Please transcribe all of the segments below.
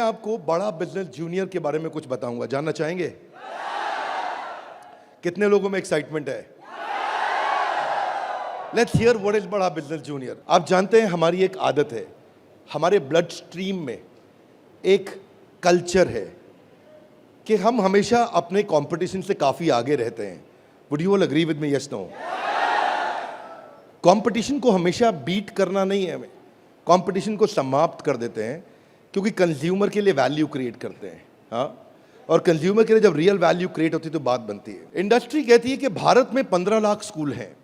आपको बड़ा business junior के बारे में कुछ बताऊंगा, जानना चाहेंगे? कितने लोगों में एक्साइटमेंट है? लेट्स हियर व्हाट इज बड़ा बिजनेस जूनियर। आप जानते हैं हमारी एक आदत है, हमारे ब्लड स्ट्रीम में एक कल्चर है कि हम हमेशा अपने कंपटीशन से काफी आगे रहते हैं। Would you all agree with me? Yes, no? Competition को हमेशा बीट करना नहीं है, हमें कंपटीशन को समाप्त कर देते हैं, क्योंकि कंज्यूमर के लिए वैल्यू क्रिएट करते हैं। हाँ, और कंज्यूमर के लिए जब रियल वैल्यू क्रिएट होती है तो बात बनती है। इंडस्ट्री कहती है कि भारत में 15 लाख स्कूल हैं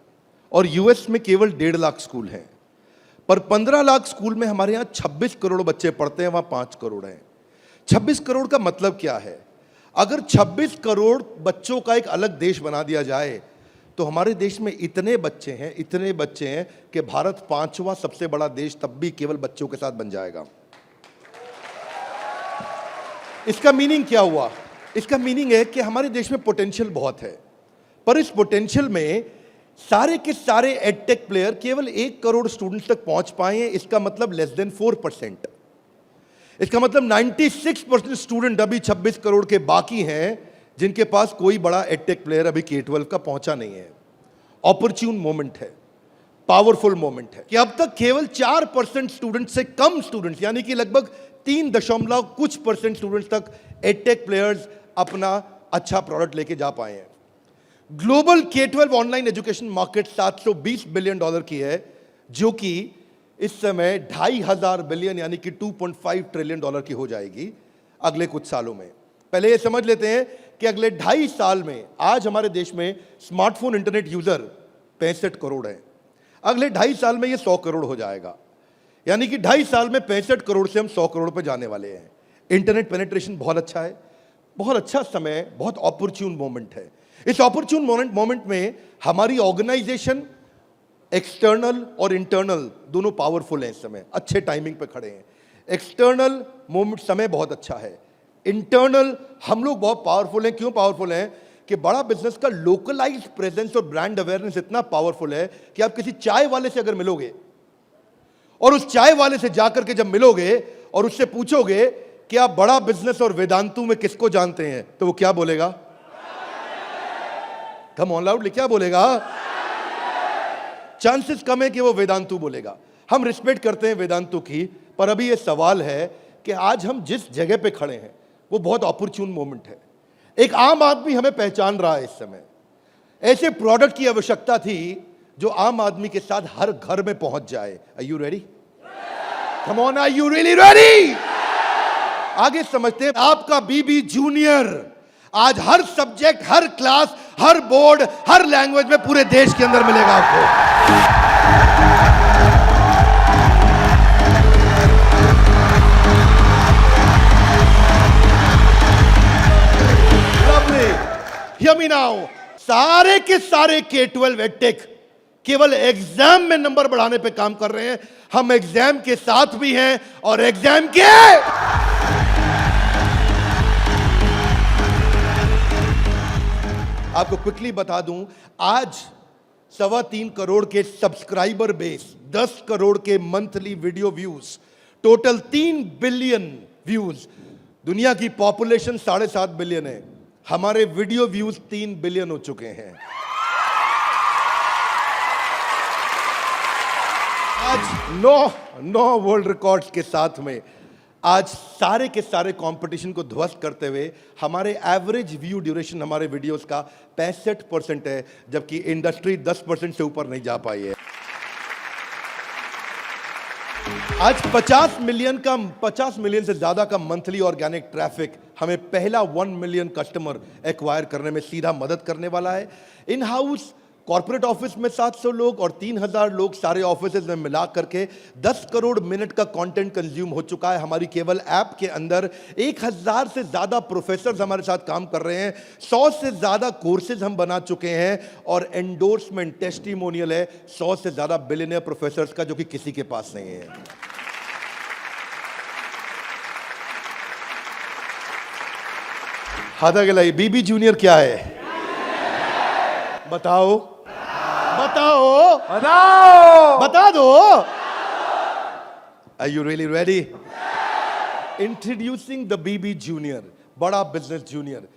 और यूएस में केवल 1.5 लाख स्कूल हैं, पर 15 लाख स्कूल में हमारे यहाँ 26 करोड़ बच्चे पढ़ते हैं, वहां 5 करोड़ हैं। 26 करोड़ का मतलब क्या है? अगर 26 करोड़ बच्चों का एक अलग देश बना दिया जाए तो हमारे देश में इतने बच्चे हैं कि भारत 5वां सबसे बड़ा देश तब भी केवल बच्चों के साथ बन जाएगा। इसका मीनिंग क्या हुआ? इसका मीनिंग है कि हमारे देश में पोटेंशियल बहुत है, पर इस पोटेंशियल में सारे के सारे एडटेक प्लेयर केवल 1 करोड़ स्टूडेंट्स तक पहुंच पाए हैं। इसका मतलब लेस देन 4%। इसका मतलब 96% स्टूडेंट अभी 26 करोड़ के बाकी हैं जिनके पास कोई बड़ा एडटेक प्लेयर अभी K-12 का पहुंचा नहीं है। ऑपर्च्यून मोमेंट है, पावरफुल मोमेंट है कि अब तक केवल 4% स्टूडेंट से कम स्टूडेंट्स, यानी कि लगभग 3% स्टूडेंट्स तक एडटेक प्लेयर्स अपना अच्छा प्रोडक्ट लेके जा पाए हैं। Global K-12 online education market $720 billion की है, जो कि इस समय 2,500 बिलियन यानी कि $2.5 ट्रिलियन की हो जाएगी अगले कुछ सालों में। पहले ये समझ लेते हैं कि अगले 2.5 साल में, आज हमारे देश में स्मार्टफोन इंटरनेट यूजर 65 करोड़ हैं, अगले 2.5 साल में ये 100 करोड़ हो जाएगा, यानी कि 2.5 साल में 65 करोड़ से हम 100 करोड़ पे जाने वाले हैं। इंटरनेट पेनिट्रेशन बहुत अच्छा है, बहुत अच्छा समय, बहुत अपॉर्चुन मोमेंट है। इस अपॉर्चुन मोमेंट में हमारी ऑर्गेनाइजेशन एक्सटर्नल और इंटरनल दोनों पावरफुल हैं। इस समय अच्छे टाइमिंग पे खड़े हैं। एक्सटर्नल मोमेंट समय बहुत अच्छा है, इंटरनल हम लोग बहुत पावरफुल हैं। क्यों पावरफुल हैं? कि बड़ा बिजनेस का लोकलाइज्ड प्रेजेंस और ब्रांड अवेयरनेस इतना पावरफुल है कि आप किसी चाय वाले से अगर मिलोगे और उस चाय वाले से जाकर के जब मिलोगे और उससे पूछोगे कि आप बड़ा बिजनेस और वेदांतु में किसको जानते हैं, तो वो क्या बोलेगा? कम ऑन लाउडली, क्या बोलेगा? चांसेस कम है कि वो वेदांतु बोलेगा। हम रिस्पेक्ट करते हैं वेदांतु की, पर अभी ये सवाल है कि आज हम जिस जगह पे खड़े हैं वो बहुत अपॉर्चुन मोमेंट है। एक आम आदमी हमें पहचान रहा है इस समय। ऐसे प्रोडक्ट की आवश्यकता थी जो आम आदमी के साथ हर घर में पहुंच जाए। Are you ready? Come on, are you really ready? आगे समझते हैं। आपका बीबी जूनियर आज हर सब्जेक्ट, हर क्लास, हर बोर्ड, हर लैंग्वेज में पूरे देश के अंदर मिलेगा आपको। Hear me now. सारे के सारे K-12 एडटेक केवल एग्जाम में नंबर बढ़ाने पे काम कर रहे हैं। हम एग्जाम के साथ भी हैं और एग्जाम के आपको क्विकली बता दूं, आज 3.25 करोड़ के सब्सक्राइबर बेस, 10 करोड़ के monthly video views, total 3 billion views. दुनिया की पॉपुलेशन 7.5 बिलियन है, हमारे वीडियो व्यूज 3 बिलियन हो चुके हैं। आज 9 वर्ल्ड रिकॉर्ड्स के साथ में आज सारे के सारे कंपटीशन को ध्वस्त करते हुए हमारे एवरेज व्यू ड्यूरेशन हमारे वीडियोस का 65% है, जबकि इंडस्ट्री 10% से ऊपर नहीं जा पाई है। आज 50 मिलियन से ज्यादा का मंथली ऑर्गेनिक ट्रैफिक हमें पहला 1 मिलियन कस्टमर एक्वायर करने में सीधा मदद करने वाला है। इन हाउस कॉर्पोरेट ऑफिस में 700 लोग और 3,000 लोग सारे ऑफिस में मिला करके 10 करोड़ मिनट का कंटेंट कंज्यूम हो चुका है हमारी केवल ऐप के अंदर। 1,000 से ज्यादा प्रोफेसर्स हमारे साथ काम कर रहे हैं, 100 से ज्यादा कोर्सेज हम बना चुके हैं और एंडोर्समेंट टेस्टिमोनियल है 100 से ज्यादा बिलियनियर प्रोफेसर्स का, जो कि किसी के पास नहीं है। हाथा गलाई बीबी जूनियर क्या है? बताओ बताओ बताओ, बता दो। Are you really ready? Introducing the BB junior, बड़ा बिजनेस जूनियर।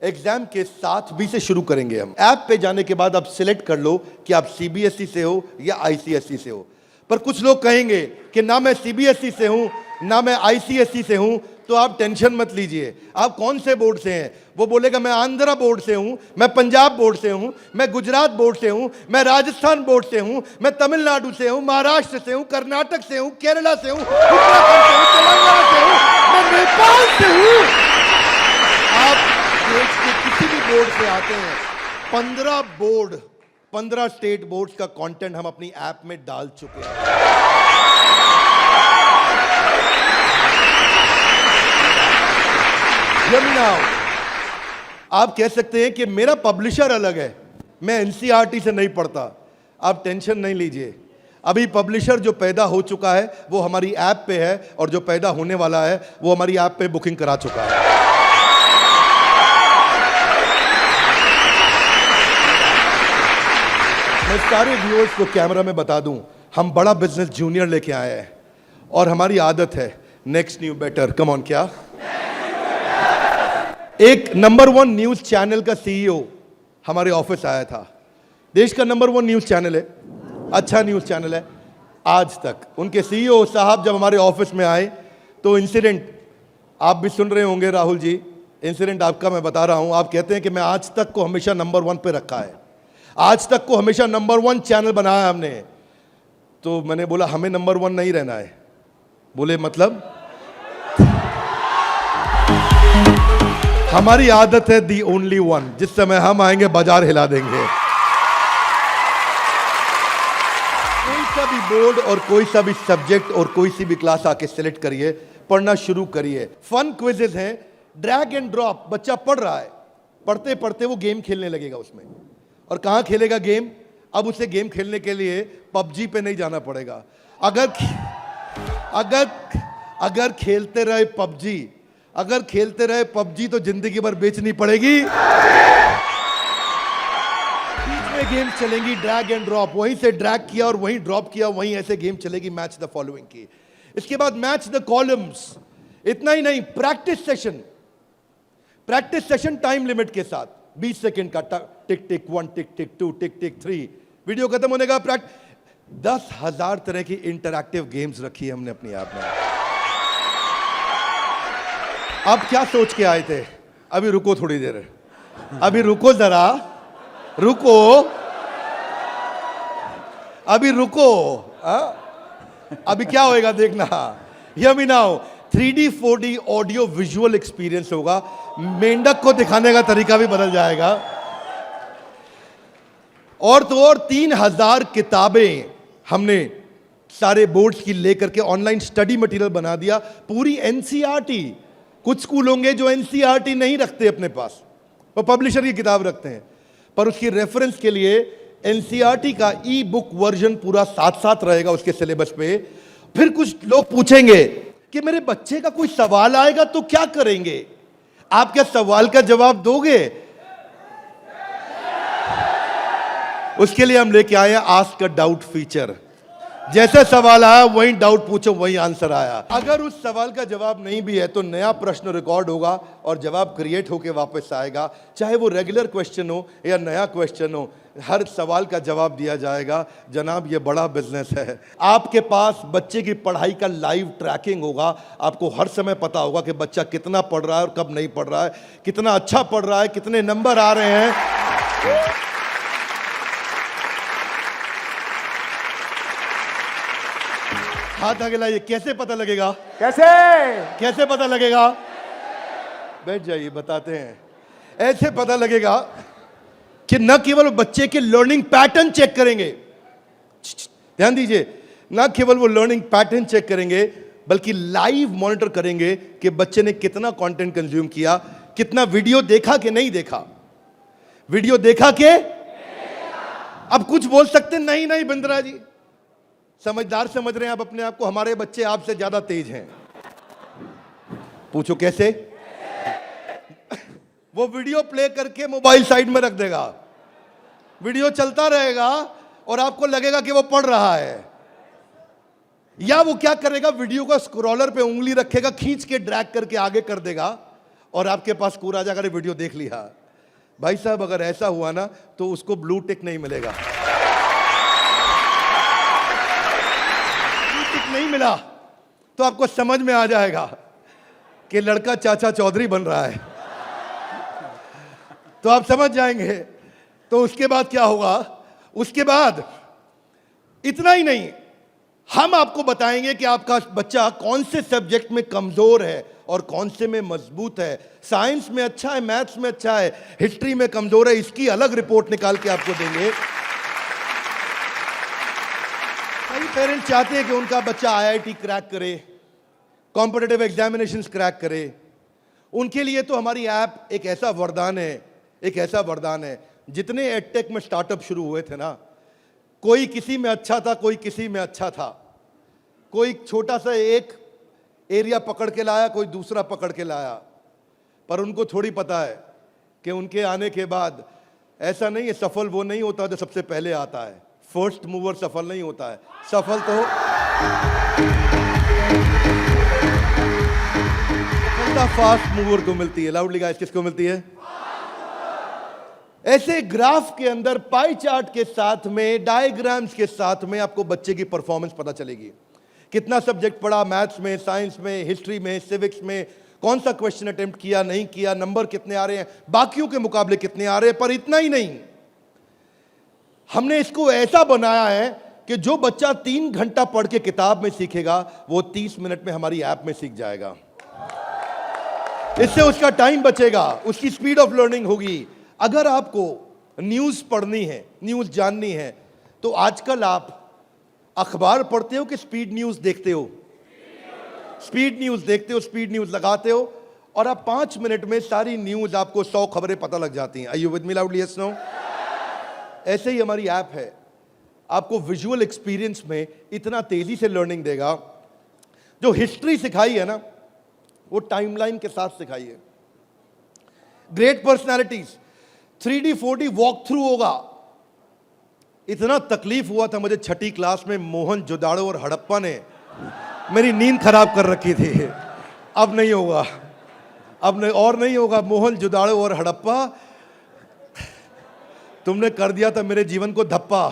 एग्जाम के साथ बी से शुरू करेंगे हम। ऐप पे जाने के बाद आप सिलेक्ट कर लो कि आप सीबीएसई से हो या आईसीएसई से हो। पर कुछ लोग कहेंगे कि ना मैं सीबीएसई से हूं ना मैं आईसीएसई से हूं, तो आप टेंशन मत लीजिए। आप कौन से बोर्ड से हैं? वो बोलेगा मैं आंध्रा बोर्ड से हूं, मैं पंजाब बोर्ड से हूं, मैं गुजरात बोर्ड से हूं, मैं राजस्थान बोर्ड से हूं, मैं तमिलनाडु से हूं, महाराष्ट्र से हूं, कर्नाटक से हूं, केरला से हूं, उत्तराखंड से हूं, तेलंगाना से हूं, मैं नेपाल से हूं। आप देश के किसी भी बोर्ड से आते हैं, 15 स्टेट बोर्ड्स का कंटेंट हम अपनी ऐप में डाल चुके हैं। आप कह सकते हैं कि मेरा पब्लिशर अलग है, मैं एनसीईआरटी से नहीं पढ़ता। आप टेंशन नहीं लीजिए, अभी पब्लिशर जो पैदा हो चुका है वो हमारी ऐप पे है, और जो पैदा होने वाला है वो हमारी ऐप पे बुकिंग करा चुका है। मैं सारे व्यूअर्स को कैमरा में बता दूं, हम बड़ा बिजनेस जूनियर लेके आए हैं, और हमारी आदत है next new better. Come on, क्या एक नंबर 1 न्यूज चैनल का सीईओ हमारे ऑफिस आया था। देश का नंबर 1 न्यूज चैनल है, अच्छा न्यूज चैनल है। आज तक उनके सीईओ साहब जब हमारे ऑफिस में आए तो इंसिडेंट आप भी सुन रहे होंगे राहुल जी, इंसिडेंट आपका मैं बता रहा हूं। आप कहते हैं कि मैं आज तक को हमेशा नंबर 1 पे रखा है, आज तक को हमेशा नंबर 1 चैनल बनाया हमने। तो मैंने बोला हमें नंबर 1 नहीं रहना है। बोले मतलब? हमारी आदत है दी ओनली वन, जिस समय हम आएंगे बाजार हिला देंगे। कोई सा भी बोर्ड और कोई सा भी सब्जेक्ट और कोई सी भी क्लास आके सिलेक्ट करिए, पढ़ना शुरू करिए। फन क्विजेस हैं, ड्रैग एंड ड्रॉप। बच्चा पढ़ रहा है, पढ़ते पढ़ते वो गेम खेलने लगेगा उसमें। और कहां खेलेगा गेम? अब उसे गेम खेलने के लिए पबजी पे नहीं जाना पड़ेगा। अगर खेलते रहे पबजी, अगर खेलते रहे पबजी तो जिंदगी भर बेचनी पड़ेगी। बीच में गेम चलेंगी ड्रैग एंड ड्रॉप, वहीं से ड्रैग किया और वहीं ड्रॉप किया, वहीं ऐसे गेम चलेगी मैच द फॉलोइंग की। इसके बाद मैच द कॉलम्स। इतना ही नहीं, प्रैक्टिस सेशन टाइम लिमिट के साथ 20 सेकंड का, टिक टिक 1, टिक टिक 2, टिक टिक 3, वीडियो खत्म होने का 10,000 तरह की इंटरैक्टिव गेम्स रखी है हमने अपनी ऐप में। आप क्या सोच के आए थे? अभी रुको थोड़ी देर, अभी रुको जरा, रुको, अभी रुको। अभी क्या होएगा देखना। Hear me now, 3D 4D audio visual experience होगा। मेंढक को दिखाने का तरीका भी बदल जाएगा। और तो और 3000 किताबें हमने सारे बोर्ड्स की लेकर के ऑनलाइन स्टडी मटेरियल बना दिया, पूरी एनसीईआरटी। कुछ स्कूल होंगे जो एनसीईआरटी नहीं रखते अपने पास, वो पब्लिशर की किताब रखते हैं, पर उसकी रेफरेंस के लिए एनसीईआरटी का ई बुक वर्जन पूरा साथ साथ रहेगा उसके सिलेबस पे। फिर कुछ लोग पूछेंगे कि मेरे बच्चे का कोई सवाल आएगा तो क्या करेंगे? आप क्या सवाल का जवाब दोगे? उसके लिए हम लेके आए हैं आस्क अ डाउट फीचर। जैसे सवाल आया वही डाउट पूछो, वही आंसर आया। अगर उस सवाल का जवाब नहीं भी है तो नया प्रश्न रिकॉर्ड होगा और जवाब क्रिएट होके वापस आएगा। चाहे वो रेगुलर क्वेश्चन हो या नया क्वेश्चन हो, हर सवाल का जवाब दिया जाएगा। जनाब, ये बड़ा बिजनेस है। आपके पास बच्चे की पढ़ाई का लाइव ट्रैकिंग होगा। आपको हर समय पता होगा कि बच्चा कितना पढ़ रहा है और कब नहीं पढ़ रहा है, कितना अच्छा पढ़ रहा है, कितने नंबर आ रहे हैं। हाथ आगे लाइए। कैसे पता लगेगा? कैसे पता लगेगा? बैठ जाइए, बताते हैं। ऐसे पता लगेगा कि न केवल बच्चे के लर्निंग पैटर्न चेक करेंगे, ध्यान दीजिए, न केवल वो लर्निंग पैटर्न चेक करेंगे बल्कि लाइव मॉनिटर करेंगे कि बच्चे ने कितना कंटेंट कंज्यूम किया, कितना वीडियो देखा कि नहीं देखा। वीडियो देखा के? अब कुछ बोल सकते नहीं नहीं बिंद्रा जी, समझदार समझ रहे हैं आप अपने आप को, हमारे बच्चे आपसे ज्यादा तेज हैं। पूछो कैसे? वो वीडियो प्ले करके मोबाइल साइड में रख देगा, वीडियो चलता रहेगा और आपको लगेगा कि वो पढ़ रहा है। या वो क्या करेगा, वीडियो का स्क्रॉलर पे उंगली रखेगा, खींच के ड्रैग करके आगे कर देगा और आपके पास स्कोर आ जाएगा, वीडियो देख लिया। भाई साहब अगर ऐसा हुआ ना तो उसको ब्लू टिक नहीं मिलेगा। ब्लू टिक नहीं मिला तो आपको समझ में आ जाएगा कि लड़का चाचा चौधरी बन रहा है, तो आप समझ जाएंगे। तो उसके बाद क्या होगा, उसके बाद इतना ही नहीं, हम आपको बताएंगे कि आपका बच्चा कौन से सब्जेक्ट में कमजोर है और कौन से में मजबूत है। साइंस में अच्छा है, मैथ्स में अच्छा है, हिस्ट्री में कमजोर है, इसकी अलग रिपोर्ट निकाल के आपको देंगे। कई पेरेंट्स चाहते हैं कि उनका बच्चा आईआईटी क्रैक करे, कॉम्पिटिटिव एग्जामिनेशंस क्रैक करे। उनके लिए तो हमारी ऐप एक ऐसा वरदान है, एक ऐसा वरदान है। जितने एडटेक में स्टार्टअप शुरू हुए थे ना, कोई किसी में अच्छा था, कोई किसी में अच्छा था। कोई छोटा सा एक एरिया पकड़ के लाया, कोई दूसरा पकड़ के लाया, पर उनको थोड़ी पता है कि उनके आने के बाद ऐसा नहीं है, सफल वो नहीं होता जो सबसे पहले आता है। फर्स्ट मूवर सफल नहीं होता है, सफल तो सफलता फास्ट मूवर को मिलती है। लाउडली गाइस, किसको मिलती है? ऐसे ग्राफ के अंदर पाई चार्ट के साथ में, डायग्राम्स के साथ में आपको बच्चे की परफॉर्मेंस पता चलेगी। कितना सब्जेक्ट पढ़ा, मैथ्स में, साइंस में, हिस्ट्री में, सिविक्स में, कौन सा क्वेश्चन अटेम्प्ट किया, नहीं किया, नंबर कितने आ रहे हैं, बाकियों के मुकाबले कितने आ रहे हैं। पर इतना ही नहीं, हमने इसको ऐसा बनाया है कि जो बच्चा 3 घंटा पढ़ के किताब में सीखेगा, वो 30 मिनट में हमारी ऐप में सीख जाएगा। इससे उसका टाइम बचेगा, उसकी स्पीड ऑफ लर्निंग होगी। अगर आपको न्यूज़ पढ़नी है, न्यूज़ जाननी है, तो आजकल आप अखबार पढ़ते हो कि स्पीड न्यूज़ देखते हो? स्पीड न्यूज़ देखते हो, स्पीड न्यूज़ लगाते हो और आप 5 मिनट में सारी न्यूज़, आपको 100 खबरें पता लग जाती हैं। Are you with me loudly? Yes, no? ऐसे ही हमारी ऐप है, आपको विजुअल एक्सपीरियंस में इतना तेजी से लर्निंग देगा। जो हिस्ट्री सिखाई है ना, वो टाइमलाइन के साथ सिखाई है। Great personalities 3D 4D walk through होगा। इतना तकलीफ हुआ था मुझे 6ठी क्लास में, मोहन जोदाड़ो और हड़प्पा ने मेरी नींद खराब कर रखी थी। अब नहीं होगा, अब नहीं, और नहीं होगा। मोहन जोदाड़ो और हड़प्पा, तुमने कर दिया था मेरे जीवन को धप्पा।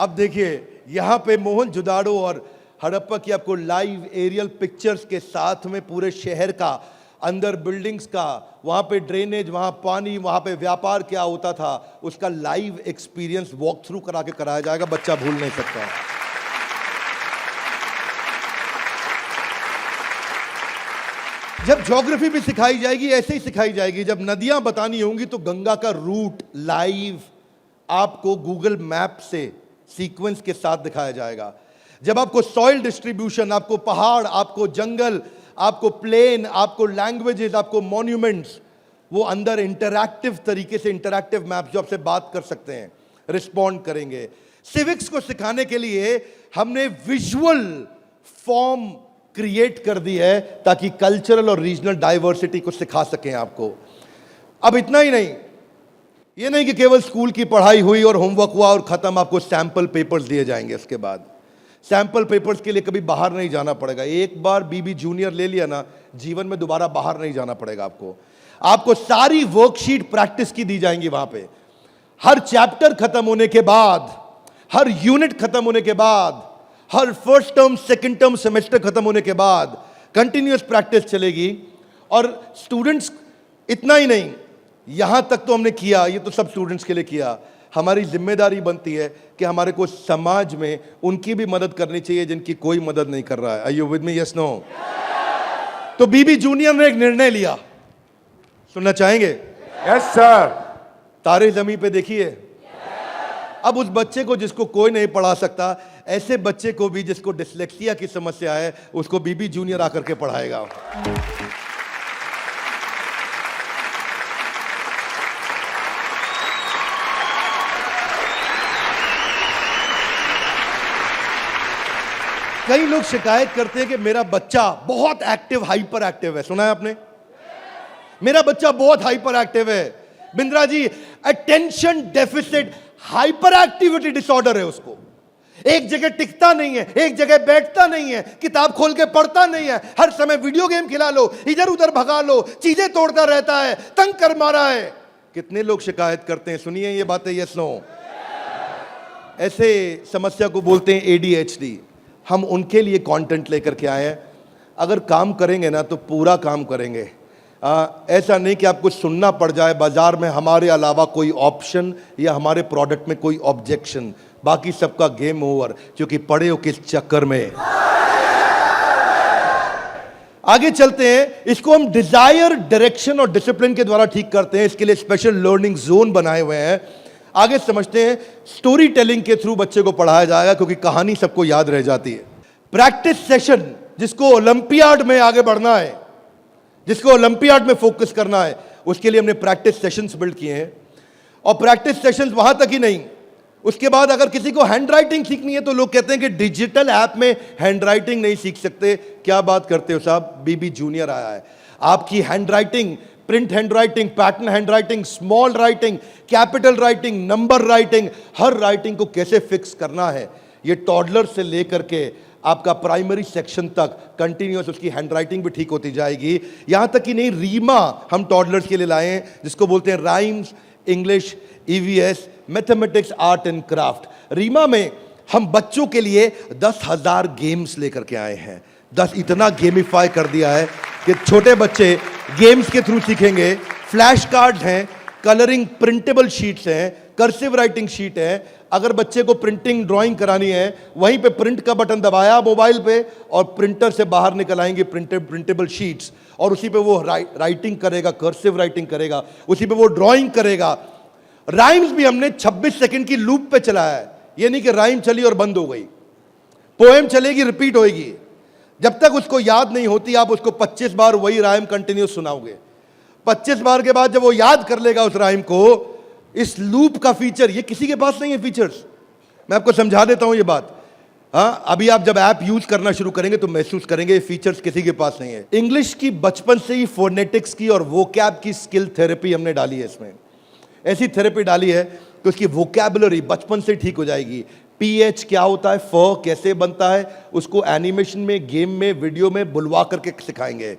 अब देखिए, यहां पे मोहन जोदाड़ो और हड़प्पा की आपको लाइव एरियल पिक्चर्स के साथ में पूरे शहर का, अंदर बिल्डिंग्स का, वहां पे ड्रेनेज, वहां पानी, वहां पे व्यापार क्या होता था, उसका लाइव एक्सपीरियंस वॉक थ्रू करा के कराया जाएगा। बच्चा भूल नहीं सकता। जब ज्योग्राफी भी सिखाई जाएगी, ऐसे ही सिखाई जाएगी। जब नदियां बतानी होंगी तो गंगा का रूट लाइव आपको गूगल मैप से सीक्वेंस के साथ दिखाया जाएगा। जब आपको सॉइल डिस्ट्रीब्यूशन, आपको पहाड़, आपको जंगल, आपको प्लेन, आपको लैंग्वेजेस, आपको मॉन्यूमेंट्स, वो अंदर इंटरैक्टिव तरीके से, इंटरैक्टिव मैप जो आपसे बात कर सकते हैं, रिस्पॉन्ड करेंगे। सिविक्स को सिखाने के लिए हमने विजुअल फॉर्म क्रिएट कर दी है ताकि कल्चरल और रीजनल डाइवर्सिटी को सिखा सकें आपको। अब इतना ही नहीं, ये नहीं कि केवल स्कूल की पढ़ाई हुई और होमवर्क हुआ और खत्म। आपको सैंपल पेपर्स दिए जाएंगे। इसके बाद सैंपल पेपर्स के लिए कभी बाहर नहीं जाना पड़ेगा। एक बार बीबी जूनियर ले लिया ना, जीवन में दोबारा बाहर नहीं जाना पड़ेगा आपको सारी वर्कशीट प्रैक्टिस की दी जाएंगी वहां पे। हर चैप्टर खत्म होने के बाद, हर यूनिट खत्म होने के बाद, हर first term, second term, semester खत्म होने के बाद कंटिन्यूअस प्रैक्टिस चलेगी। और स्टूडेंट्स, इतना ही नहीं, यहां तक तो हमने किया, ये तो सब स्टूडेंट्स के लिए किया। हमारी जिम्मेदारी बनती है कि हमारे को समाज में उनकी भी मदद करनी चाहिए जिनकी कोई मदद नहीं कर रहा है। Are you with me? Yes, no? तो बीबी जूनियर ने एक निर्णय लिया, सुनना चाहेंगे? Yes sir. तारे जमीन पे देखिए। अब उस बच्चे को जिसको कोई नहीं पढ़ा सकता, ऐसे बच्चे को भी जिसको डिसलेक्सिया की समस्या है, उसको बीबी जूनियर आकर के पढ़ाएगा। कई लोग शिकायत करते हैं कि मेरा बच्चा बहुत एक्टिव, हाइपर एक्टिव है। सुना है आपने? मेरा बच्चा बहुत हाइपर एक्टिव है। Bindra ji, attention deficit hyper activity disorder है उसको। एक जगह टिकता नहीं है, एक जगह बैठता नहीं है, किताब खोल के पढ़ता नहीं है, हर समय वीडियो गेम खिला लो, इधर उधर भगा लो, चीजें तोड़ता रहता है, तंग कर मारा है। कितने लोग शिकायत करते हैं, सुनिए ये बातें, यस नो। ऐसे समस्या को बोलते हैं ADHD। हम उनके लिए कंटेंट लेकर के आए हैं। अगर काम करेंगे ना तो पूरा काम करेंगे। ऐसा नहीं कि आपको सुनना पड़ जाए बाजार में हमारे अलावा कोई ऑप्शन या हमारे प्रोडक्ट में कोई ऑब्जेक्शन, बाकी सबका गेम ओवर, क्योंकि पड़े हो किस चक्कर में। आगे चलते हैं। इसको हम डिजायर, डायरेक्शन और डिसिप्लिन के द्वारा ठीक करते हैं। इसके लिए स्पेशल लर्निंग जोन बनाए हुए हैं। आगे समझते हैं। स्टोरी टेलिंग के थ्रू बच्चे को पढ़ाया जाएगा, क्योंकि कहानी सबको याद रह जाती है। प्रैक्टिस सेशन, जिसको ओलंपियाड में आगे बढ़ना है, जिसको ओलंपियाड में फोकस करना है, उसके लिए हमने प्रैक्टिस सेशंस बिल्ड किए हैं। और प्रैक्टिस सेशंस वहां तक ही नहीं, उसके बाद अगर किसी को हैंड राइटिंग सीखनी है तो लोग कहते हैं कि डिजिटल ऐप में हैंड राइटिंग नहीं सीख सकते। क्या बात करते हो साहब, बीबी जूनियर आया है। आपकी hand writing, print hand writing, pattern hand writing, small writing, capital writing, number writing, हर राइटिंग को कैसे फिक्स करना है, ये टॉडलर से लेकर के आपका प्राइमरी सेक्शन तक कंटिन्यूअस उसकी हैंडराइटिंग भी ठीक होती जाएगी। यहां तक कि नहीं, रीमा हम टॉडलर्स के लिए लाए हैं, जिसको बोलते हैं rhymes, English, EVS, mathematics, art and craft. Reema में हम बच्चों के लिए 10,000 गेम्स लेकर के आए हैं। 10 इतना गेमिफाई कर दिया है कि छोटे बच्चे गेम्स के थ्रू सीखेंगे। फ्लैश कार्ड्स हैं, कलरिंग प्रिंटेबल शीट्स हैं, कर्सिव राइटिंग शीट है। अगर बच्चे को प्रिंटिंग ड्राइंग करानी है, वहीं पे प्रिंट का बटन दबाया मोबाइल पे और प्रिंटर से बाहर निकल आएंगे प्रिंटेबल शीट्स, और उसी पे वो राइटिंग करेगा, कर्सिव राइटिंग करेगा, उसी पे वो ड्राइंग करेगा। राइम्स भी हमने 26 सेकंड की लूप पे चलाया है। ये नहीं कि राइम चली और बंद हो गई। पोएम चलेगी, रिपीट होएगी। जब तक उसको याद नहीं होती, आप उसको 25 बार वही राइम कंटिन्यूस सुनाओगे। 25 बार के बाद जब वो याद कर लेगा उस राइम को, इस लूप का फीचर, ये किसी के पास नहीं है फीचर्स। मैं आपको समझा देता हूं ये बात। अभी आप जब ऐप यूज करना शुरू करेंगे तो महसूस करेंगे ये फीचर्स किसी के पास नहीं है। इंग्लिश की बचपन से ही फोनेटिक्स की और वोकैब की स्किल थेरेपी हमने डाली है इसमें। ऐसी थेरेपी डाली है कि उसकी वोकैबुलरी बचपन से ठीक हो जाएगी। PH क्या होता है, फ कैसे बनता है, उसको एनिमेशन में, गेम में, वीडियो में बुलवा करके सिखाएंगे।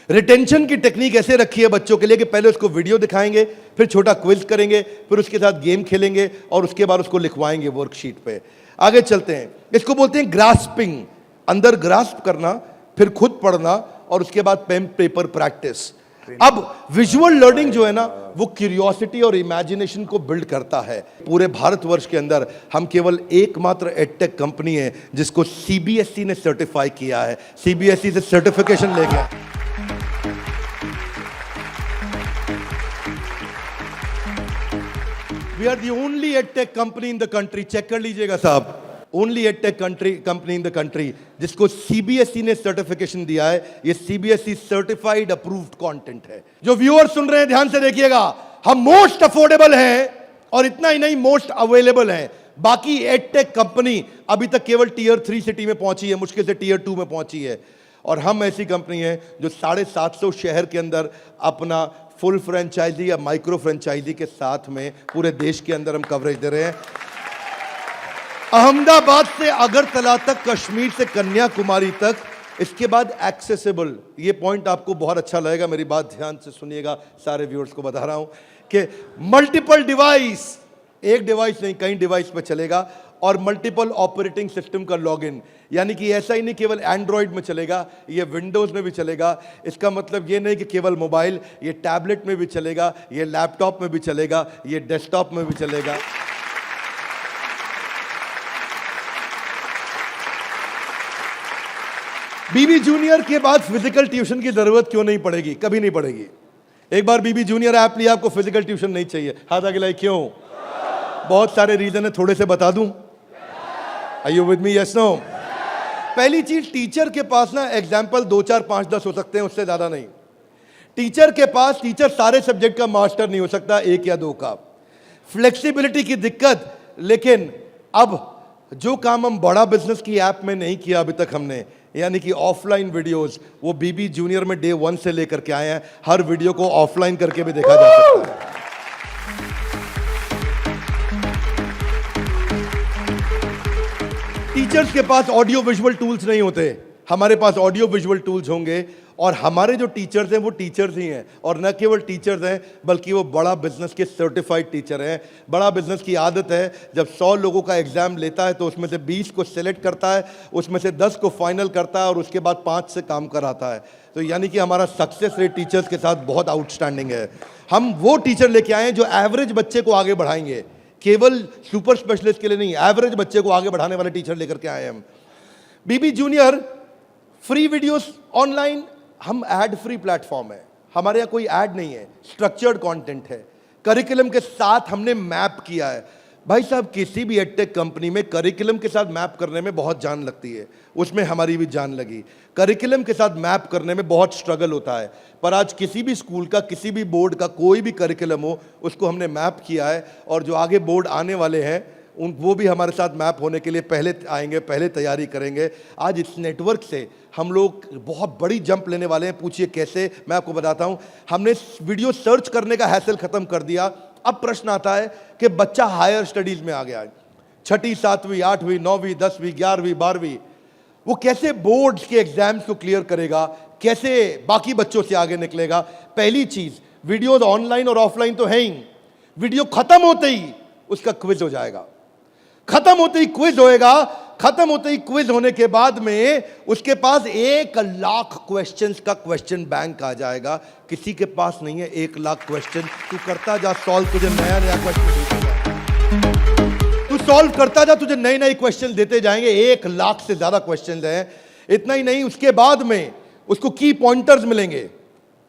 रिटेंशन की टेक्निक ऐसे रखी है बच्चों के लिए कि पहले उसको वीडियो दिखाएंगे, फिर छोटा क्विज करेंगे, फिर उसके साथ गेम खेलेंगे और उसके बाद उसको लिखवाएंगे वर्कशीट पे। आगे चलते हैं। इसको बोलते हैं ग्रास्पिंग, अंदर ग्रास्प करना, फिर खुद पढ़ना और उसके बाद पेन पेपर प्रैक्टिस। अब विजुअल लर्निंग जो है ना, वो क्यूरियोसिटी और इमेजिनेशन को बिल्ड करता है। पूरे भारतवर्ष के अंदर हम केवल एकमात्र एडटेक कंपनी है जिसको CBSE ने सर्टिफाई किया है। CBSE से सर्टिफिकेशन ले गया। We are the only edtech company in the country, check कर लीजिएगा साहब, only edtech company in the country जिसको CBSE ने सर्टिफिकेशन दिया है। ये CBSE सर्टिफाइड अप्रूव्ड कंटेंट है। जो व्यूअर सुन रहे हैं ध्यान से देखिएगा, हम मोस्ट अफोर्डेबल हैं और इतना ही नहीं, मोस्ट अवेलेबल हैं। बाकी एडटेक कंपनी अभी तक केवल Tier 3 सिटी में पहुंची है, मुश्किल से Tier 2 में पहुंची है। और हम ऐसी कंपनी है जो 750 शहर के अंदर अपना फुल फ्रेंचाइजी या माइक्रो फ्रेंचाइजी के साथ में पूरे देश के अंदर हम कवरेज दे रहे हैं। अहमदाबाद से अगरतला तक, कश्मीर से कन्याकुमारी तक, इसके बाद एक्सेसिबल। ये पॉइंट आपको बहुत अच्छा लगेगा, मेरी बात ध्यान से सुनिएगा, सारे व्यूअर्स को बता रहा हूं कि मल्टीपल डिवाइस, एक डिवाइस नहीं कई डिवाइस पे चलेगा, और मल्टीपल ऑपरेटिंग सिस्टम का लॉगिन। यानी कि ऐसा ही नहीं केवल एंड्रॉइड में चलेगा, ये विंडोज में भी चलेगा। इसका मतलब ये नहीं कि केवल मोबाइल, ये टैबलेट में भी चलेगा, ये लैपटॉप में भी चलेगा, ये डेस्कटॉप में भी चलेगा। बीबी जूनियर के बाद फिजिकल ट्यूशन की जरूरत क्यों नहीं पड़ेगी? कभी नहीं पड़ेगी। एक बार बीबी जूनियर ऐप लिया, आपको फिजिकल ट्यूशन नहीं चाहिए। हाथ आगे लाइए, क्यों? बहुत सारे रीजन है, थोड़े से बता दूं। Are you with me? Yes, no? पहली चीज, टीचर के पास ना एग्जाम्पल 2, 4, 5, 10 हो सकते हैं, उससे ज्यादा नहीं। टीचर के पास, टीचर सारे सब्जेक्ट का मास्टर नहीं हो सकता, 1 या 2 का। फ्लेक्सिबिलिटी की दिक्कत। लेकिन अब जो काम हम बड़ा बिजनेस की ऐप में नहीं किया अभी तक हमने, यानी कि ऑफलाइन वीडियोस, वो बीबी जूनियर में Day 1 से लेकर के आए हैं। हर वीडियो को ऑफलाइन करके भी देखा जा सकता है। टीचर्स के पास ऑडियो विजुअल टूल्स नहीं होते, हमारे पास ऑडियो विजुअल टूल्स होंगे। और हमारे जो टीचर्स हैं वो टीचर्स ही हैं, और न केवल टीचर्स हैं बल्कि वो बड़ा बिजनेस के सर्टिफाइड टीचर हैं। बड़ा बिजनेस की आदत है, जब 100 लोगों का एग्जाम लेता है तो उसमें से 20 को सिलेक्ट करता है, उसमें से 10 को फाइनल करता है और उसके बाद 5 से काम कराता है। तो यानी कि हमारा सक्सेस रेट टीचर्स के साथ बहुत आउटस्टैंडिंग है। हम वो टीचर लेके आए हैं जो एवरेज बच्चे को आगे बढ़ाएंगे, केवल सुपर स्पेशलिस्ट के लिए नहीं, एवरेज बच्चे को आगे बढ़ाने वाले टीचर लेकर के आए हैं हम। बीबी जूनियर फ्री वीडियोस ऑनलाइन, हम एड फ्री प्लेटफॉर्म है, हमारे यहाँ कोई ऐड नहीं है, स्ट्रक्चर्ड कंटेंट है, करिकुलम के साथ हमने मैप किया है। भाई साहब, किसी भी एडटेक कंपनी में करिकुलम के साथ मैप करने में बहुत जान लगती है, उसमें हमारी भी जान लगी। करिकुलम के साथ मैप करने में बहुत स्ट्रगल होता है, पर आज किसी भी स्कूल का, किसी भी बोर्ड का कोई भी करिकुलम हो, उसको हमने मैप किया है। और जो आगे बोर्ड आने वाले हैं वो भी हमारे साथ मैप होने के लिए पहले आएंगे, पहले तैयारी करेंगे। आज इस नेटवर्क से हम लोग बहुत बड़ी जंप लेने वाले हैं। पूछिए कैसे, मैं आपको बताता हूं। हमने वीडियो सर्च करने का हैसल खत्म कर दिया। अब प्रश्न आता है कि बच्चा हायर स्टडीज में आ गया है, 6ठी 7वीं 8वीं 9वीं 10वीं 11वीं 12वीं, वो कैसे बोर्ड्स के एग्जाम्स को क्लियर करेगा, कैसे बाकी बच्चों से आगे निकलेगा। पहली चीज, वीडियोज ऑनलाइन और ऑफलाइन तो है ही, वीडियो खत्म होते ही उसका क्विज हो जाएगा, खत्म होते ही क्विज होएगा। खत्म होते ही क्विज होने के बाद में उसके पास 1 लाख क्वेश्चंस का क्वेश्चन बैंक आ जाएगा। किसी के पास नहीं है 1 लाख क्वेश्चन। तू करता जा सॉल्व, तुझे नया नया क्वेश्चन, तू सॉल्व करता जा, तुझे नए नए क्वेश्चन देते जाएंगे। 1 लाख से ज्यादा क्वेश्चन हैं। इतना ही नहीं, उसके बाद में उसको की पॉइंटर्स मिलेंगे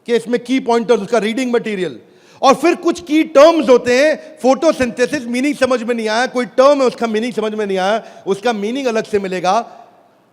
कि इसमें की पॉइंटर्स, उसका रीडिंग मटेरियल, और फिर कुछ की टर्म्स होते हैं। फोटोसिंथेसिस मीनिंग समझ में नहीं आया, कोई टर्म है उसका मीनिंग समझ में नहीं आया, उसका मीनिंग अलग से मिलेगा।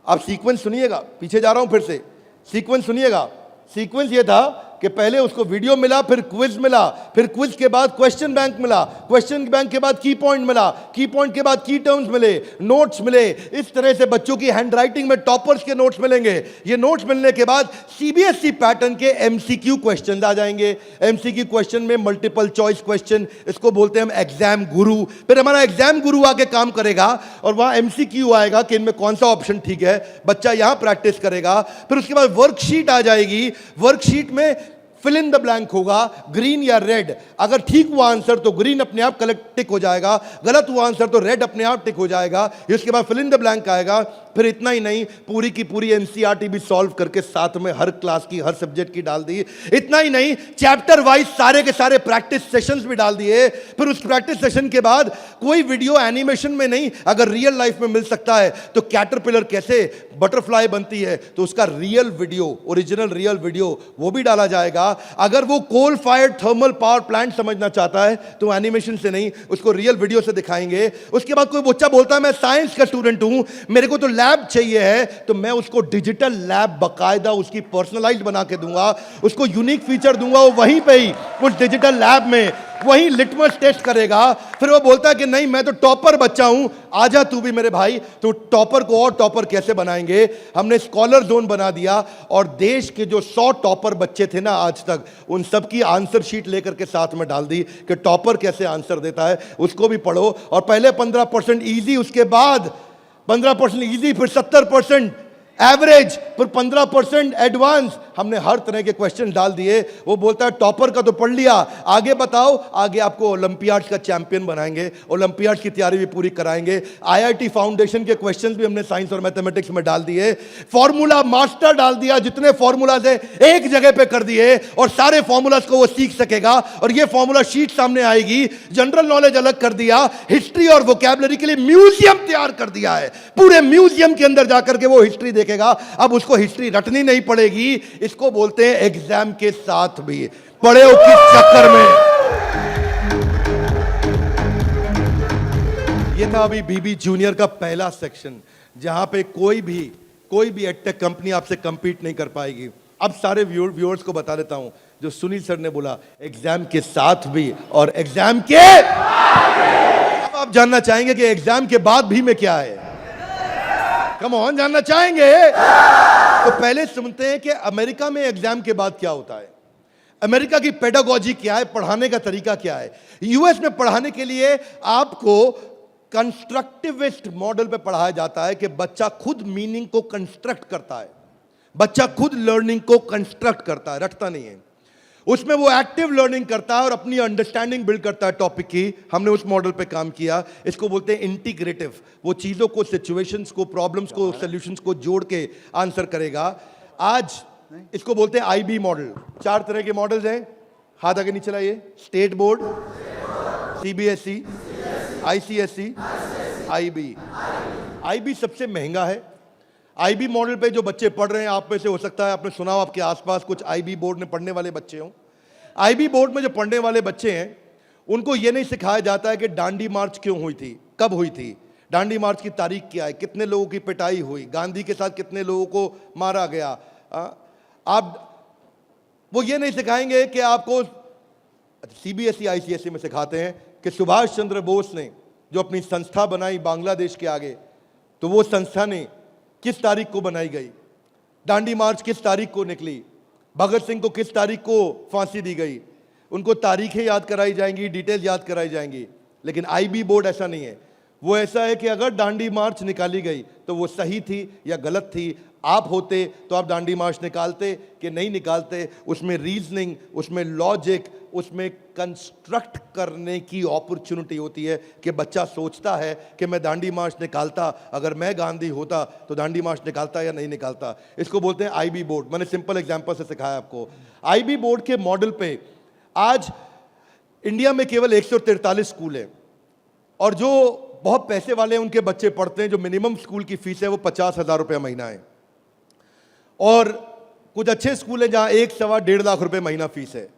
आप सीक्वेंस सुनिएगा, पीछे जा रहा हूं फिर से, सीक्वेंस सुनिएगा। सीक्वेंस ये था कि पहले उसको वीडियो मिला, फिर क्विज मिला, फिर क्विज के बाद क्वेश्चन बैंक मिला, क्वेश्चन बैंक के बाद की पॉइंट मिला, की पॉइंट के बाद की टर्म्स मिले, नोट्स मिले। इस तरह से बच्चों की हैंडराइटिंग में टॉपर्स के नोट्स मिलेंगे। ये नोट्स मिलने के बाद सीबीएसई पैटर्न के एमसीक्यू क्वेश्चन आ जाएंगे। एमसीक्यू क्वेश्चन में मल्टीपल चॉइस क्वेश्चन, इसको बोलते हैं हम एग्जाम गुरु। फिर हमारा एग्जाम गुरु आके काम करेगा और वहां एमसीक्यू आएगा कि इनमें कौन सा ऑप्शन ठीक है, बच्चा यहां प्रैक्टिस करेगा। फिर उसके बाद वर्कशीट आ जाएगी, वर्कशीट में फिल इन द ब्लैंक होगा, ग्रीन या रेड। अगर ठीक हुआ आंसर तो ग्रीन अपने आप कलेक्ट टिक हो जाएगा, गलत हुआ आंसर तो रेड अपने आप टिक हो जाएगा। इसके बाद फिल इन द ब्लैंक आएगा। फिर इतना ही नहीं, पूरी की पूरी एनसीईआरटी भी सॉल्व करके साथ में हर क्लास की, हर सब्जेक्ट की डाल दी। इतना ही नहीं, चैप्टर वाइज सारे के सारे प्रैक्टिस सेशंस भी डाल दिए। फिर उस प्रैक्टिस सेशन के बाद कोई वीडियो एनिमेशन में नहीं, अगर रियल लाइफ में मिल सकता है तो कैटरपिलर कैसे बटरफ्लाई बनती है तो उसका real video, original real video वो भी डाला जाएगा। अगर वो coal fired thermal power plant समझना चाहता है तो एनिमेशन से नहीं, उसको रियल वीडियो से दिखाएंगे। उसके बाद कोई बच्चा बोलता है मैं साइंस का स्टूडेंट हूं, मेरे को तो लैब चाहिए है, तो मैं उसको डिजिटल लैब बकायदा उसकी पर्सनलाइज्ड बना के दूंगा, उसको यूनिक फीचर दूंगा। वो वहीं पे ही उस डिजिटल लैब में वहीं लिटमस टेस्ट करेगा। फिर वो बोलता है कि नहीं मैं तो टॉपर बच्चा हूं, आजा तू भी मेरे भाई। तो टॉपर को और टॉपर कैसे बनाएंगे, हमने स्कॉलर जोन बना दिया और देश के जो 100 टॉपर बच्चे थे ना आज तक, उन सब की आंसर शीट लेकर के साथ में डाल दी कि टॉपर कैसे आंसर देता है, उसको भी पढ़ो। और पहले 15% इजी, उसके बाद 15% इजी, फिर 70% एवरेज, फिर 15% एडवांस। हमने हर तरह के क्वेश्चन डाल दिए। वो बोलता है टॉपर का तो पढ़ लिया, आगे बताओ। आगे आपको ओलंपियाड्स का चैंपियन बनाएंगे, ओलंपियाड्स की तैयारी भी पूरी कराएंगे। आईआईटी फाउंडेशन के क्वेश्चंस भी हमने साइंस और मैथमेटिक्स में डाल दिए। फॉर्मूला मास्टर डाल दिया, जितने फॉर्मूलाज है एक जगह पे कर दिए और सारे फॉर्मूलाज को वो सीख सकेगा। और ये फॉर्मूला शीट सामने आएगी। जनरल नॉलेज अलग कर दिया, हिस्ट्री और वोकैबुलरी के लिए म्यूजियम तैयार कर दिया है। पूरे म्यूजियम के अंदर जाकर के वो हिस्ट्री देखेगा। अब उसको हिस्ट्री रटनी नहीं पड़ेगी। इसको बोलते हैं एग्जाम के साथ भी पढ़े हो किस चक्कर में। ये था अभी बीबी जूनियर का पहला सेक्शन, जहां पे कोई भी एडटेक कंपनी आपसे कंपीट नहीं कर पाएगी। अब सारे व्यूअर्स को बता देता हूं, जो सुनील सर ने बोला एग्जाम के साथ भी और एग्जाम के, अब आप जानना चाहेंगे कि एग्जाम के बाद भी में क्या है। कम ऑन, जानना चाहेंगे तो पहले सुनते हैं कि अमेरिका में एग्जाम के बाद क्या होता है, अमेरिका की पेडागोजी क्या है, पढ़ाने का तरीका क्या है। यूएस में पढ़ाने के लिए आपको कंस्ट्रक्टिविस्ट मॉडल पे पढ़ाया जाता है कि बच्चा खुद मीनिंग को कंस्ट्रक्ट करता है, बच्चा खुद लर्निंग को कंस्ट्रक्ट करता है, रटता नहीं है। उसमें वो एक्टिव लर्निंग करता है और अपनी अंडरस्टैंडिंग बिल्ड करता है टॉपिक की। हमने उस मॉडल पे काम किया। इसको बोलते हैं इंटीग्रेटिव। वो चीजों को, सिचुएशंस को, प्रॉब्लम्स को, सॉल्यूशंस को जोड़ के आंसर करेगा। आज इसको बोलते हैं आईबी मॉडल। 4 तरह के मॉडल्स हैं, हाथ आगे नीचे लाइए। State board, CBSE, ICSE, IB. IB सबसे महंगा है। आईबी मॉडल पे जो बच्चे पढ़ रहे हैं, आप में से हो सकता है आपने सुना हो, आपके आसपास कुछ आईबी बोर्ड में पढ़ने वाले बच्चे हों। आईबी बोर्ड में जो पढ़ने वाले बच्चे हैं, उनको ये नहीं सिखाया जाता है कि डांडी मार्च क्यों हुई थी, कब हुई थी, डांडी मार्च की तारीख क्या है, कितने लोगों की पिटाई हुई, गांधी के साथ कितने लोगों को मारा गया। वो ये नहीं सिखाएंगे कि आपको, सीबीएसई आईसीएसई में सिखाते हैं कि सुभाष चंद्र बोस ने जो अपनी संस्था बनाई बांग्लादेश के आगे, तो वो संस्था ने किस तारीख को बनाई गई, डांडी मार्च किस तारीख को निकली, भगत सिंह को किस तारीख को फांसी दी गई। उनको तारीखें याद कराई जाएंगी, डिटेल याद कराई जाएंगी। लेकिन आईबी बोर्ड ऐसा नहीं है। वो ऐसा है कि अगर डांडी मार्च निकाली गई तो वो सही थी या गलत थी। आप होते तो आप डांडी मार्च निकालते कि नहीं निकालते। उसमें रीजनिंग, उसमें लॉजिक, उसमें कंस्ट्रक्ट करने की अपॉर्चुनिटी होती है कि बच्चा सोचता है कि मैं डांडी मार्च निकालता, अगर मैं गांधी होता तो डांडी मार्च निकालता या नहीं निकालता। इसको बोलते हैं आईबी बोर्ड। मैंने सिंपल एग्जांपल से सिखाया आपको। आईबी बोर्ड के मॉडल पे आज इंडिया में केवल 143 स्कूल हैं, और जो बहुत पैसे वाले हैं उनके बच्चे पढ़ते हैं। जो मिनिमम स्कूल की फीस है वो 50,000 रुपये महीना है, और कुछ अच्छे स्कूल हैं जहां 1-1.25 लाख रुपए महीना फीस है।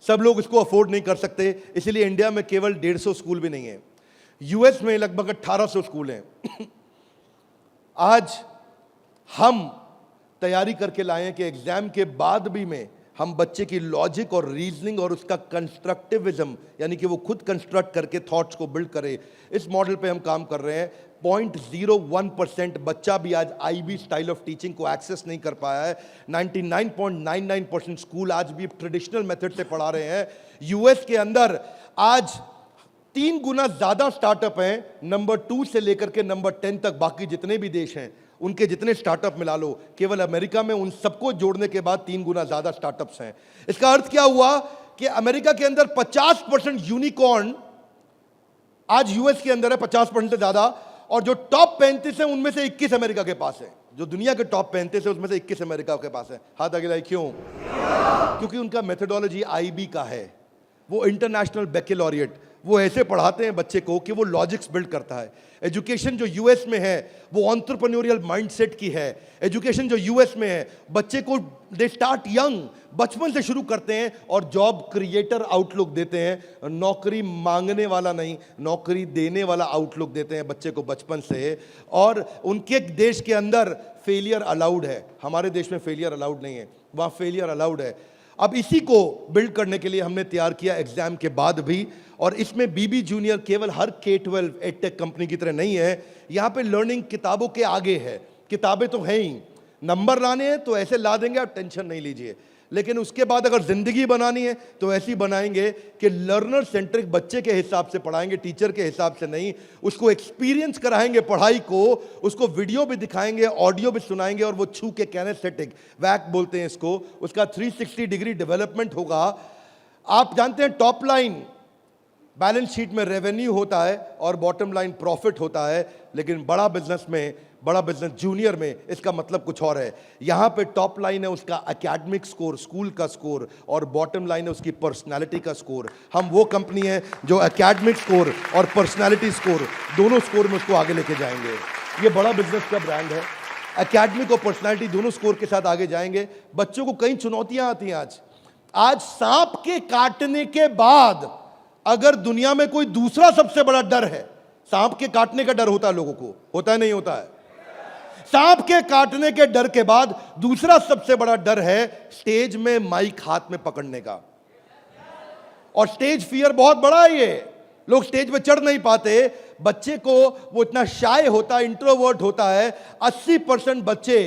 सब लोग इसको अफोर्ड नहीं कर सकते, इसलिए इंडिया में केवल 150 स्कूल भी नहीं है। यूएस में लगभग 1800 स्कूल हैं। आज हम तैयारी करके लाए हैं कि एग्जाम के बाद भी में हम बच्चे की लॉजिक और रीजनिंग और उसका कंस्ट्रक्टिविज्म, यानी कि वो खुद कंस्ट्रक्ट करके थॉट्स को बिल्ड करे, इस मॉडल पे हम काम कर रहे हैं। 0.01% बच्चा भी आज आईबी स्टाइल ऑफ टीचिंग को एक्सेस नहीं कर पाया है। 99.99% स्कूल आज भी ट्रेडिशनल मेथड से पढ़ा रहे हैं। यूएस के अंदर आज 3 गुना ज्यादा स्टार्टअप हैं, नंबर 2 से लेकर के नंबर 10 तक। बाकी जितने भी देश हैं उनके जितने स्टार्टअप मिला लो, केवल अमेरिका में उन सबको जोड़ने के बाद 3 गुना ज्यादा स्टार्टअप्स हैं। इसका अर्थ क्या हुआ कि अमेरिका के अंदर 50% यूनिकॉर्न आज यूएस के अंदर है, 50% से ज्यादा। और जो टॉप 35 है उनमें से 21 अमेरिका के पास है। जो दुनिया के टॉप 35 है उसमें से 21 अमेरिका के पास है। हाथ आगे लाइए। क्यों? क्योंकि उनका मेथोडोलॉजी आईबी का है। वो इंटरनेशनल बैकलॉरिएट, वो ऐसे पढ़ाते हैं बच्चे को कि वो लॉजिक्स बिल्ड करता है। एजुकेशन जो यूएस में है वो एंटरप्रेन्योरियल माइंडसेट की है। एजुकेशन जो यूएस में है, बच्चे को दे स्टार्ट यंग, बचपन से शुरू करते हैं और जॉब क्रिएटर आउटलुक देते हैं। नौकरी मांगने वाला नहीं, नौकरी देने वाला आउटलुक देते हैं बच्चे को बचपन से। और उनके देश के अंदर फेलियर अलाउड है, हमारे देश में फेलियर अलाउड नहीं है, वहाँ फेलियर अलाउड है। अब इसी को बिल्ड करने के लिए हमने तैयार किया एग्जाम के बाद भी। और इसमें बीबी जूनियर केवल हर K-12 एडटेक कंपनी की तरह नहीं है। यहाँ पे लर्निंग किताबों के आगे है। किताबें तो हैं ही, नंबर लाने हैं तो ऐसे ला देंगे, आप टेंशन नहीं लीजिए। लेकिन उसके बाद अगर जिंदगी बनानी है तो ऐसी बनाएंगे कि लर्नर सेंट्रिक बच्चे के हिसाब से पढ़ाएंगे, टीचर के हिसाब से नहीं। उसको एक्सपीरियंस कराएंगे पढ़ाई को, उसको वीडियो भी दिखाएंगे, ऑडियो भी सुनाएंगे, और वो छू के कैनेस्थेटिक, वैक बोलते हैं इसको, उसका 360 डिग्री डेवलपमेंट होगा। आप जानते हैं टॉप लाइन बैलेंस शीट में रेवेन्यू होता है और बॉटम लाइन प्रॉफिट होता है, लेकिन बड़ा बिजनेस जूनियर में इसका मतलब कुछ और है। यहां पे टॉप लाइन है उसका एकेडमिक स्कोर, स्कूल का स्कोर, और बॉटम लाइन है उसकी पर्सनालिटी का स्कोर। हम वो कंपनी है जो एकेडमिक स्कोर और पर्सनालिटी स्कोर, दोनों स्कोर में उसको आगे लेके जाएंगे। ये बड़ा बिजनेस का ब्रांड है। एकेडमिक और पर्सनालिटी दोनों स्कोर के साथ आगे जाएंगे। बच्चों को कई चुनौतियां आती हैं। आज सांप के काटने के बाद अगर दुनिया में कोई दूसरा सबसे बड़ा डर है, सांप के काटने का डर होता है लोगों को, होता है नहीं होता है? सांप के काटने के डर के बाद दूसरा सबसे बड़ा डर है स्टेज में माइक हाथ में पकड़ने का। और स्टेज फियर बहुत बड़ा है। ये लोग स्टेज पे चढ़ नहीं पाते। बच्चे को वो इतना शाय होता है, इंट्रोवर्ट होता है। 80% बच्चे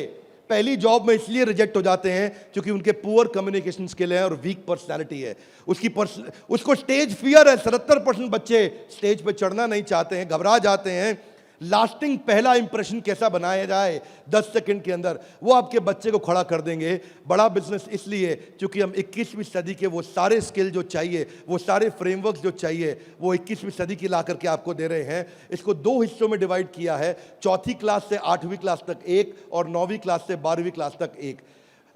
पहली जॉब में इसलिए रिजेक्ट हो जाते हैं क्योंकि उनके पुअर कम्युनिकेशन स्किल है और वीक पर्सनालिटी है। उसको स्टेज फियर है। 77% बच्चे स्टेज पे चढ़ना नहीं चाहते हैं, घबरा जाते हैं। लास्टिंग पहला इंप्रेशन कैसा बनाया जाए 10 सेकंड के अंदर, वो आपके बच्चे को खड़ा कर देंगे। बड़ा बिजनेस इसलिए क्योंकि हम 21वीं सदी के वो सारे स्किल जो चाहिए, वो सारे फ्रेमवर्क जो चाहिए, वो 21वीं सदी की ला करके आपको दे रहे हैं। इसको 2 हिस्सों में डिवाइड किया है, चौथी क्लास से 8वीं क्लास तक एक और 9वीं क्लास से 12वीं क्लास तक एक।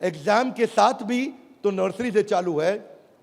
एग्जाम के साथ भी तो नर्सरी से चालू है,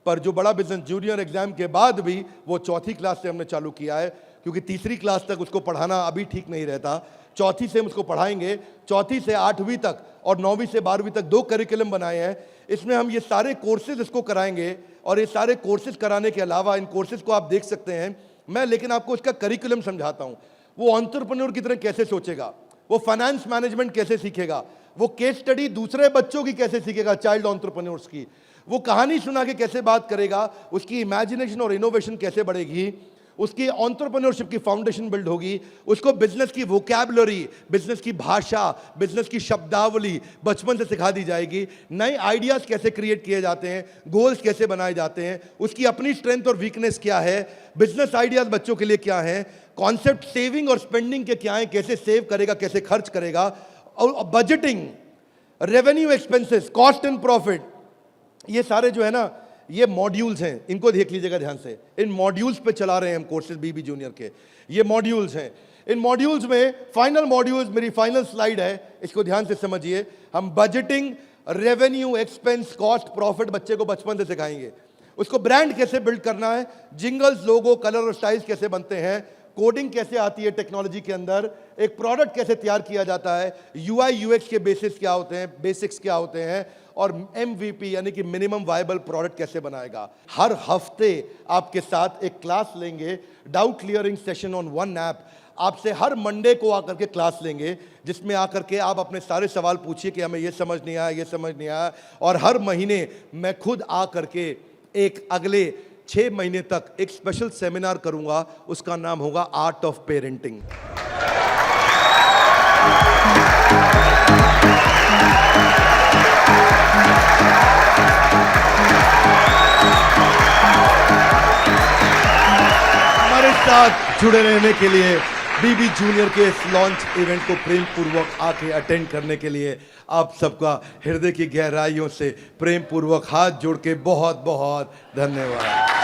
पर जो बड़ा बिजनेस जूनियर एग्जाम के बाद भी वो चौथी क्लास से हमने चालू किया है, क्योंकि तीसरी क्लास तक उसको पढ़ाना अभी ठीक नहीं रहता। चौथी से हम उसको पढ़ाएंगे, चौथी से 8वीं तक और 9वीं से 12वीं तक 2 करिकुलम बनाए हैं। इसमें हम ये सारे कोर्सेज इसको कराएंगे और ये सारे कोर्सेज कराने के अलावा इन कोर्सेज को आप देख सकते हैं मैं, लेकिन आपको इसका करिकुलम समझाता हूँ। वो एंटरप्रेन्योर की तरह कैसे सोचेगा, वो फाइनेंस मैनेजमेंट कैसे सीखेगा, वो केस स्टडी दूसरे बच्चों की कैसे सीखेगा, चाइल्ड एंटरप्रेन्योर्स की, वो कहानी सुना के कैसे बात करेगा, उसकी इमेजिनेशन और इनोवेशन कैसे बढ़ेगी, उसकी एंटरप्रेन्योरशिप की फाउंडेशन बिल्ड होगी, उसको बिजनेस की वोकैबुलरी, बिजनेस की भाषा, बिजनेस की शब्दावली बचपन से सिखा दी जाएगी। नए आइडियाज कैसे क्रिएट किए जाते हैं, गोल्स कैसे बनाए जाते हैं, उसकी अपनी स्ट्रेंथ और वीकनेस क्या है, बिजनेस आइडियाज बच्चों के लिए क्या है, कॉन्सेप्ट सेविंग और स्पेंडिंग के क्या है, कैसे सेव करेगा, कैसे खर्च करेगा, और budgeting, revenue expenses, cost and profit, ये सारे जो है ना ये मॉड्यूल्स हैं, इनको देख लीजिएगा ध्यान से। इन मॉड्यूल्स पे चला रहे हैं हम कोर्सेज बीबी जूनियर के, ये मॉड्यूल्स हैं। इन मॉड्यूल्स में फाइनल मॉड्यूल्स, मेरी फाइनल स्लाइड है, इसको ध्यान से समझिए। हम budgeting, revenue, expense, cost, profit बच्चे को बचपन से सिखाएंगे। उसको ब्रांड कैसे बिल्ड करना है, जिंगल्स, लोगो, कलर और स्टाइल्स कैसे बनते हैं, कोडिंग कैसे आती है टेक्नोलॉजी के अंदर, एक प्रोडक्ट कैसे तैयार किया जाता है, यूआई यूएक्स के बेसिस क्या होते हैं, बेसिक्स क्या होते हैं, और एमवीपी यानी कि मिनिमम वायबल प्रोडक्ट कैसे बनाएगा। हर हफ्ते आपके साथ एक क्लास लेंगे, doubt clearing session on one app. आपसे हर मंडे को आकर के क्लास लेंगे, जिसमें आकर के आप अपने सारे सवाल पूछिए कि हमें ये समझ नहीं आया, ये समझ नहीं आया। और हर महीने मैं खुद आकर के एक अगले 6 महीने तक एक स्पेशल सेमिनार करूंगा, उसका नाम होगा आर्ट ऑफ पेरेंटिंग। हमारे साथ जुड़े रहने के लिए, बीबी जूनियर के इस लॉन्च इवेंट को प्रेम पूर्वक आके अटेंड करने के लिए आप सबका हृदय की गहराइयों से प्रेम पूर्वक हाथ जोड़ के बहुत बहुत धन्यवाद।